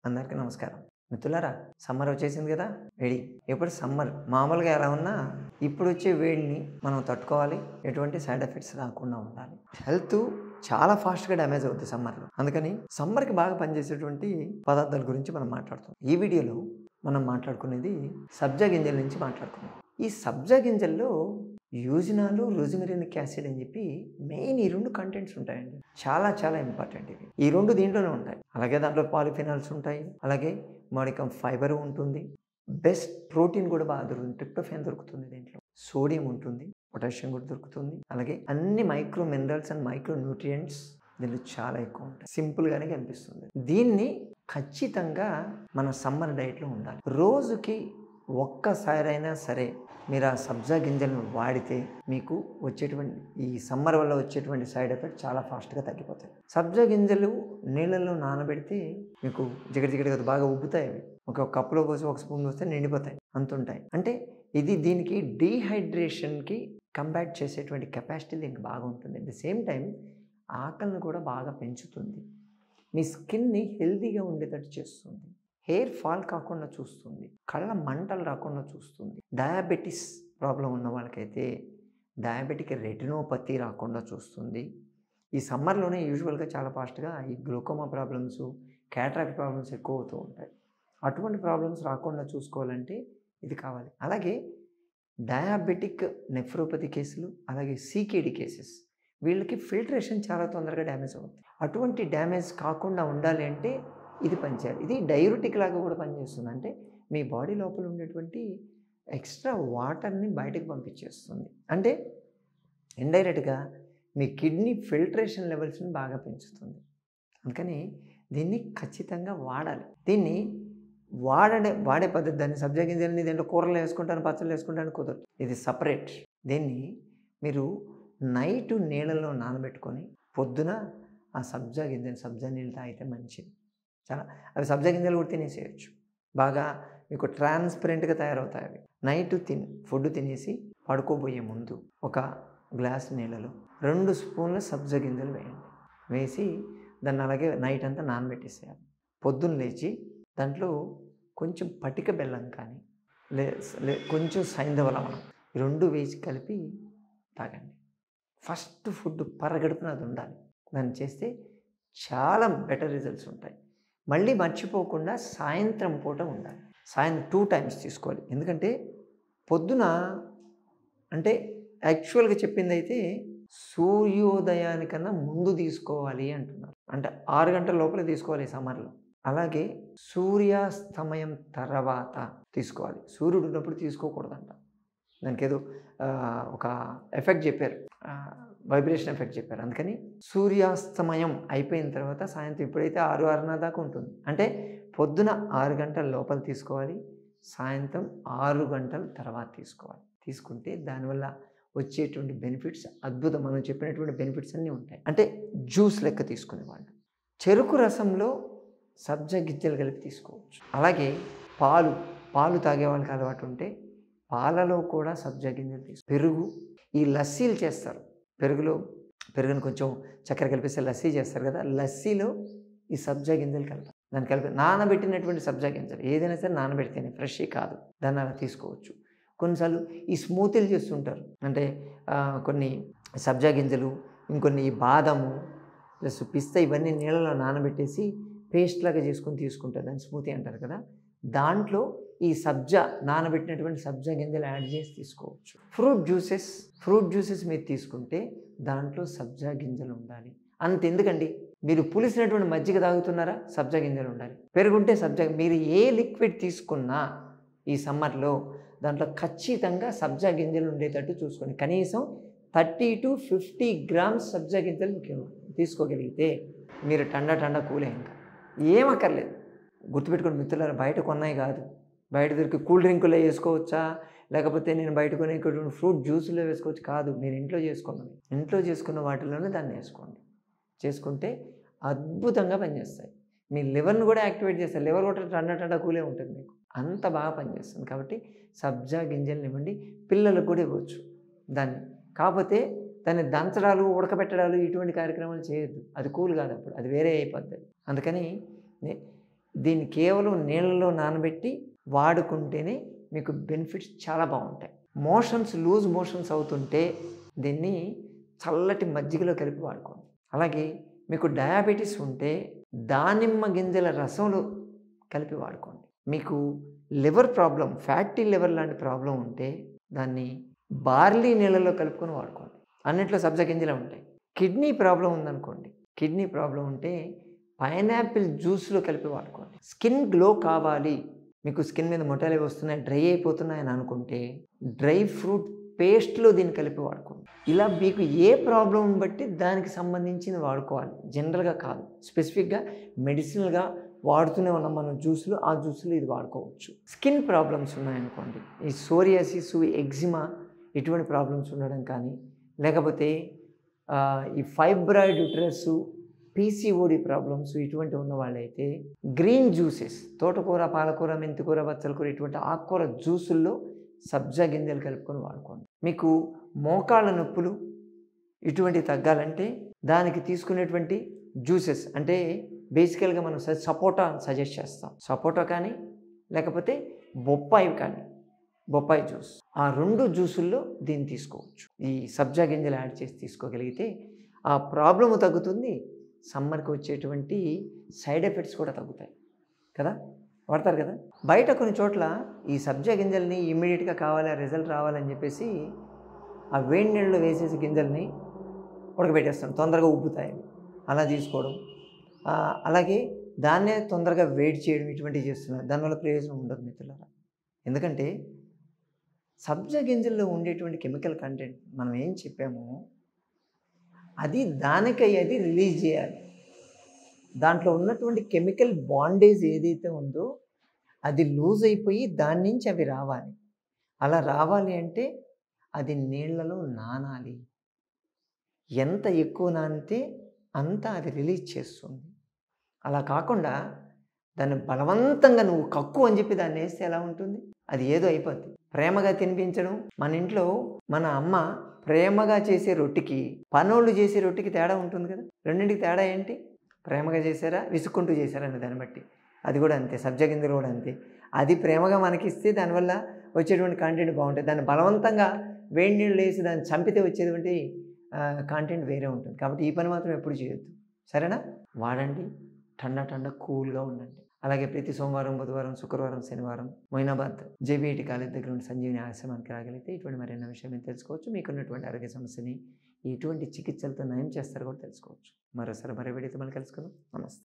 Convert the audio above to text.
అందరికీ నమస్కారం. మిత్రులారా, సమ్మర్ వచ్చేసింది కదా! వేడి. ఇప్పుడు సమ్మర్ మామూలుగా ఎలా ఉన్నా ఇప్పుడొచ్చే వేడిని మనం తట్టుకోవాలి. ఎటువంటి సైడ్ ఎఫెక్ట్స్ రాకుండా ఉండాలి. హెల్త్ చాలా ఫాస్ట్‌గా డ్యామేజ్ అవుద్ది సమ్మర్‌లో. అందుకని సమ్మర్‌కి బాగా పనిచేసేటువంటి పదార్థాల గురించి మనం మాట్లాడుతున్నాం. ఈ వీడియోలో మనం మాట్లాడుకునేది సబ్జా గింజల నుంచి మాట్లాడుకుందాం. ఈ సబ్జా గింజల్లో యూజినాలు, రోజిమెరినిక్ యాసిడ్ అని చెప్పి మెయిన్ ఈ 2 కంటెంట్స్ ఉంటాయండి. చాలా చాలా ఇంపార్టెంట్ ఇవి. ఈ 2 దీంట్లోనే ఉంటాయి. అలాగే దాంట్లో పాలిఫినాల్స్ ఉంటాయి. అలాగే మోడికమ్ ఫైబర్ ఉంటుంది. బెస్ట్ ప్రోటీన్ కూడా బాగా దొరుకుతుంది. ట్రిప్టోఫాన్ దొరుకుతుంది దీంట్లో. సోడియం ఉంటుంది. పొటాషియం కూడా దొరుకుతుంది. అలాగే అన్ని micro minerals and micro nutrients దీంట్లో చాలా ఎక్కువ ఉంటాయి. సింపుల్గానే కనిపిస్తుంది. దీన్ని ఖచ్చితంగా మన సమ్మర్ డైట్లో ఉండాలి. రోజుకి ఒక్కసారైనా సరే మీరు ఆ సబ్జా గింజలను వాడితే మీకు వచ్చేటువంటి ఈ సమ్మర్ వల్ల వచ్చేటువంటి సైడ్ ఎఫెక్ట్ చాలా ఫాస్ట్గా తగ్గిపోతాయి. సబ్జా గింజలు నీళ్ళల్లో నానబెడితే మీకు జిగట బాగా ఉబ్బుతాయి. అవి ఒక కప్పులో పోసి ఒక స్పూన్ పోస్తే నిండిపోతాయి, అంతుంటాయి. అంటే ఇది దీనికి డీహైడ్రేషన్కి కంబ్యాట్ చేసేటువంటి కెపాసిటీ దీనికి బాగా ఉంటుంది. అట్ ది సేమ్ టైం ఆకలిని కూడా బాగా పెంచుతుంది. మీ స్కిన్ని హెల్తీగా ఉండేటట్టు చేస్తుంది. హెయిర్ ఫాల్ కాకుండా చూస్తుంది. కళ్ళ మంటలు రాకుండా చూస్తుంది. డయాబెటీస్ ప్రాబ్లం ఉన్న వాళ్ళకైతే డయాబెటిక్ రెటినోపతి రాకుండా చూస్తుంది. ఈ సమ్మర్లోనే యూజువల్గా చాలా ఫాస్ట్గా ఈ గ్లూకోమా ప్రాబ్లమ్స్, క్యాటరాక్ట్ ప్రాబ్లమ్స్ ఎక్కువ అవుతూ ఉంటాయి. అటువంటి ప్రాబ్లమ్స్ రాకుండా చూసుకోవాలంటే ఇది కావాలి. అలాగే డయాబెటిక్ నెఫ్రోపతి కేసులు, అలాగే సీకేడి కేసెస్, వీళ్ళకి ఫిల్టరేషన్ చాలా తొందరగా డ్యామేజ్ అవుతుంది. అటువంటి డ్యామేజ్ కాకుండా ఉండాలి అంటే ఇది పనిచేయాలి. ఇది డయూరిటిక్ లాగా కూడా పనిచేస్తుంది. అంటే మీ బాడీ లోపల ఉండేటువంటి ఎక్స్ట్రా వాటర్ని బయటకు పంపించేస్తుంది. అంటే ఇండైరెక్ట్గా మీ కిడ్నీ ఫిల్టరేషన్ లెవెల్స్ని బాగా పెంచుతుంది. అందుకని దీన్ని ఖచ్చితంగా వాడాలి. దీన్ని వాడే పద్ధతి, దాన్ని సబ్జా గింజలని దీంట్లో కూరలు వేసుకుంటాను, పచ్చళ్ళు వేసుకుంటాను కుదరదు. ఇది సపరేట్. దీన్ని మీరు నైట్ నీళ్ళలో నానబెట్టుకొని పొద్దున ఆ సబ్జా నీళ్ళు తాగితే మంచిది. చాలా అవి సబ్జా గింజలు కూడా తినేసేయచ్చు. బాగా మీకు ట్రాన్స్పరెంట్గా తయారవుతాయి అవి. నైట్ ఫుడ్ తినేసి పడుకోబోయే ముందు ఒక గ్లాస్ నీళ్ళలో 2 స్పూన్ల సబ్జా గింజలు వేయండి. వేసి దాన్ని అలాగే నైట్ అంతా నానబెట్టేసేయాలి. పొద్దున్న లేచి దాంట్లో కొంచెం పటిక బెల్లం కానీ కొంచెం సైంధవ లవణం 2 వేసి కలిపి తాగండి. ఫస్ట్ ఫుడ్ పరగడుపున అది ఉండాలి. దాన్ని చేస్తే చాలా బెటర్ రిజల్ట్స్ ఉంటాయి. మళ్ళీ మర్చిపోకుండా సాయంత్రం పూట ఉండాలి. 2 టైమ్స్ తీసుకోవాలి. ఎందుకంటే పొద్దున అంటే యాక్చువల్గా చెప్పిందైతే సూర్యోదయానికన్నా ముందు తీసుకోవాలి అంటున్నారు. అంటే 6 గంటల లోపల తీసుకోవాలి ఈ సమ్మర్లో. అలాగే సూర్యాస్తమయం తర్వాత తీసుకోవాలి. సూర్యుడు ఉన్నప్పుడు తీసుకోకూడదంట. దానికి ఏదో ఒక ఎఫెక్ట్ చెప్పారు, వైబ్రేషన్ ఎఫెక్ట్ చెప్పారు. అందుకని సూర్యాస్తమయం అయిపోయిన తర్వాత సాయంత్రం ఎప్పుడైతే 6:30 దాకా ఉంటుంది, అంటే పొద్దున 6 గంటల లోపల తీసుకోవాలి, సాయంత్రం 6 గంటల తర్వాత తీసుకోవాలి. తీసుకుంటే దానివల్ల వచ్చేటువంటి బెనిఫిట్స్ అద్భుతం. మనం చెప్పినటువంటి బెనిఫిట్స్ అన్నీ ఉంటాయి. అంటే జ్యూస్ లెక్క తీసుకునేవాళ్ళు. చెరుకు రసంలో సబ్జా గింజలు కలిపి తీసుకోవచ్చు. అలాగే పాలు తాగే వాళ్ళకి అలవాటు ఉంటే పాలలో కూడా సబ్జా గింజలు పెరుగు, ఈ లస్సీలు చేస్తారు. పెరుగుని కొంచెం చక్కెర కలిపేస్తే లస్సీ చేస్తారు కదా, లస్సీలో ఈ సబ్జా గింజలు కలపాలి. దాన్ని కలిపి నానబెట్టినటువంటి సబ్జా గింజలు ఏదైనా సరే నానబెడితేనే, ఫ్రెష్ కాదు, దాన్ని అలా తీసుకోవచ్చు. కొన్నిసార్లు ఈ స్మూతీలు చేస్తుంటారు. అంటే కొన్ని సబ్జా గింజలు, ఇంకొన్ని బాదము ప్లస్ పిస్తా ఇవన్నీ నీళ్ళలో నానబెట్టేసి పేస్ట్ లాగా చేసుకొని తీసుకుంటారు. దాన్ని స్మూతీ అంటారు కదా. దాంట్లో ఈ నానబెట్టినటువంటి సబ్జా గింజలు యాడ్ చేసి తీసుకోవచ్చు. ఫ్రూట్ జ్యూసెస్ మీరు తీసుకుంటే దాంట్లో సబ్జా గింజలు ఉండాలి. అంతెందుకండి, మీరు పులిసినటువంటి మజ్జిగ తాగుతున్నారా, సబ్జా గింజలు ఉండాలి. పెరుగుంటే మీరు ఏ లిక్విడ్ తీసుకున్నా ఈ సమ్మర్లో దాంట్లో ఖచ్చితంగా సబ్జా గింజలు ఉండేటట్టు చూసుకోండి. కనీసం 30 to 50 గ్రామ్స్ సబ్జా గింజలు తీసుకోగలిగితే మీరు టండా కూలే. ఇంకా ఏమక్కర్లేదు. గుర్తుపెట్టుకోండి మిత్రులారా, బయట కొన్నాయి కాదు. బయట దొరికి కూల్ డ్రింకులో వేసుకోవచ్చా, లేకపోతే నేను బయట కొనేటువంటి ఫ్రూట్ జ్యూస్లో వేసుకోవచ్చు కాదు. మీరు ఇంట్లో చేసుకున్న వాటిలోనే దాన్ని వేసుకోండి. చేసుకుంటే అద్భుతంగా పనిచేస్తాయి. మీ లివర్ను కూడా యాక్టివేట్ చేస్తాయి. లివర్ కూడా టండా కూలే ఉంటుంది మీకు. అంత బాగా పనిచేస్తుంది. కాబట్టి సబ్జా గింజలను ఇవ్వండి. పిల్లలకు కూడా ఇవ్వచ్చు దాన్ని. కాకపోతే దాన్ని దంచడాలు, ఉడకబెట్టడాలు ఇటువంటి కార్యక్రమాలు చేయొద్దు. అది కూల్ కాదు, అప్పుడు అది వేరే అయిపోద్ది. అందుకని దీన్ని కేవలం నీళ్ళలో నానబెట్టి వాడుకుంటేనే మీకు బెనిఫిట్స్ చాలా బాగుంటాయి. లూజ్ మోషన్స్ అవుతుంటే దీన్ని చల్లటి మజ్జిగలో కలిపి వాడుకోండి. అలాగే మీకు డయాబెటీస్ ఉంటే దానిమ్మ గింజల రసంలో కలిపి వాడుకోండి. మీకు లివర్ ప్రాబ్లం, ఫ్యాటీ లివర్ లాంటి ప్రాబ్లం ఉంటే దాన్ని బార్లీ నీళ్ళలో కలుపుకొని వాడుకోండి. అన్నిట్లో సబ్జా గింజలే ఉంటాయి. కిడ్నీ ప్రాబ్లం ఉందనుకోండి, కిడ్నీ ప్రాబ్లం ఉంటే పైనాపిల్ జ్యూస్లో కలిపి వాడుకోండి. స్కిన్ గ్లో కావాలి, మీకు స్కిన్ మీద మొటాలు వస్తున్నాయి, డ్రై అయిపోతున్నాయని అనుకుంటే డ్రై ఫ్రూట్ పేస్ట్లో దీన్ని కలిపి వాడుకోండి. ఇలా మీకు ఏ ప్రాబ్లం బట్టి దానికి సంబంధించింది వాడుకోవాలి, జనరల్గా కాదు. స్పెసిఫిక్గా మెడిసినల్గా వాడుతూనే ఉన్నాం మనం జ్యూస్లు, ఆ జ్యూస్లు ఇది వాడుకోవచ్చు. స్కిన్ ప్రాబ్లమ్స్ ఉన్నాయనుకోండి, ఈ సోరియాసిస్, ఎగ్జిమా ఇటువంటి ప్రాబ్లమ్స్ ఉండడం కానీ, లేకపోతే ఈ ఫైబ్రాయిడ్ యుటరస్, పీసీఓడి ప్రాబ్లమ్స్ ఇటువంటి ఉన్న వాళ్ళైతే గ్రీన్ జ్యూసెస్, తోటకూర, పాలకూర, మెంతికూర, బచ్చలకూర ఇటువంటి ఆకుకూర జ్యూసుల్లో సబ్జా గింజలు కలుపుకొని వాడుకోండి. మీకు మోకాళ్ళ నొప్పులు ఇటువంటి తగ్గాలంటే దానికి తీసుకునేటువంటి జ్యూసెస్ అంటే బేసికల్గా మనం సపోటా సజెస్ట్ చేస్తాం. సపోటా కానీ లేకపోతే బొప్పాయి కానీ, బొప్పాయి జ్యూస్, ఆ 2 జ్యూసుల్లో దీన్ని తీసుకోవచ్చు. ఈ సబ్జా గింజలు యాడ్ చేసి తీసుకోగలిగితే ఆ ప్రాబ్లము తగ్గుతుంది, సమ్మర్కి వచ్చేటువంటి సైడ్ ఎఫెక్ట్స్ కూడా తగ్గుతాయి కదా, వాడతారు కదా. బయట కొన్ని చోట్ల ఈ సబ్జా గింజల్ని ఇమ్మీడియట్గా కావాలి, రిజల్ట్ రావాలని చెప్పేసి ఆ వేడి నీళ్ళలో వేసేసి గింజల్ని ఉడకబెట్టేస్తాం, తొందరగా ఉబ్బుతాయి, అలా తీసుకోవడం. అలాగే దాన్నే తొందరగా వేడి చేయడం ఇటువంటివి చేస్తున్నారు. దానివల్ల ప్రయోజనం ఉండదు మిత్రులారా. ఎందుకంటే సబ్జా గింజల్లో ఉండేటువంటి కెమికల్ కంటెంట్ మనం ఏం చెప్పామో అది దానికై అది రిలీజ్ చేయాలి. దాంట్లో ఉన్నటువంటి కెమికల్ బాండేజ్ ఏదైతే ఉందో అది లూజ్ అయిపోయి దాని నుంచి అవి రావాలి. అలా రావాలి అంటే అది నీళ్లలో నానాలి. ఎంత ఎక్కువ నానితే అంత అది రిలీజ్ చేస్తుంది. అలా కాకుండా దాన్ని బలవంతంగా నువ్వు కక్కు అని చెప్పి దాన్ని వేస్తే ఎలా ఉంటుంది, అది ఏదో అయిపోద్ది. ప్రేమగా తినిపించడం, మన ఇంట్లో మన అమ్మ ప్రేమగా చేసే రొట్టికి పనోళ్ళు చేసే రొట్టికి తేడా ఉంటుంది కదా. రెండింటికి తేడా ఏంటి? ప్రేమగా చేశారా, విసుక్కుంటూ చేశారా అనే దాన్ని బట్టి. అది కూడా అంతే, సబ్జా గింజలు కూడా అంతే. అది ప్రేమగా మనకిస్తే దానివల్ల వచ్చేటువంటి కంటెంట్ బాగుంటుంది. దాన్ని బలవంతంగా వేడి నీళ్ళు వేసి దాన్ని చంపితే వచ్చేటువంటి కంటెంట్ వేరే ఉంటుంది. కాబట్టి ఈ పని మాత్రం ఎప్పుడు చేయొద్దు, సరేనా? వాడండి, ఠండా కూల్గా ఉండండి. అలాగే ప్రతి సోమవారం, బుధవారం, శుక్రవారం, శనివారం మొయినాబాద్ జేబీఐటి కాలేజ్ దగ్గర ఉన్న సంజీవిని ఆశ్రమానికి రాగలిగితే ఇటువంటి మరిన్న విషయం మీరు తెలుసుకోవచ్చు. మీకున్నటువంటి ఆరోగ్య సమస్యని ఎటువంటి చికిత్సలతో నయం చేస్తారో కూడా తెలుసుకోవచ్చు. మరోసారి మరో వీడియోతో మళ్ళీ కలుసుకుందాం. నమస్తే.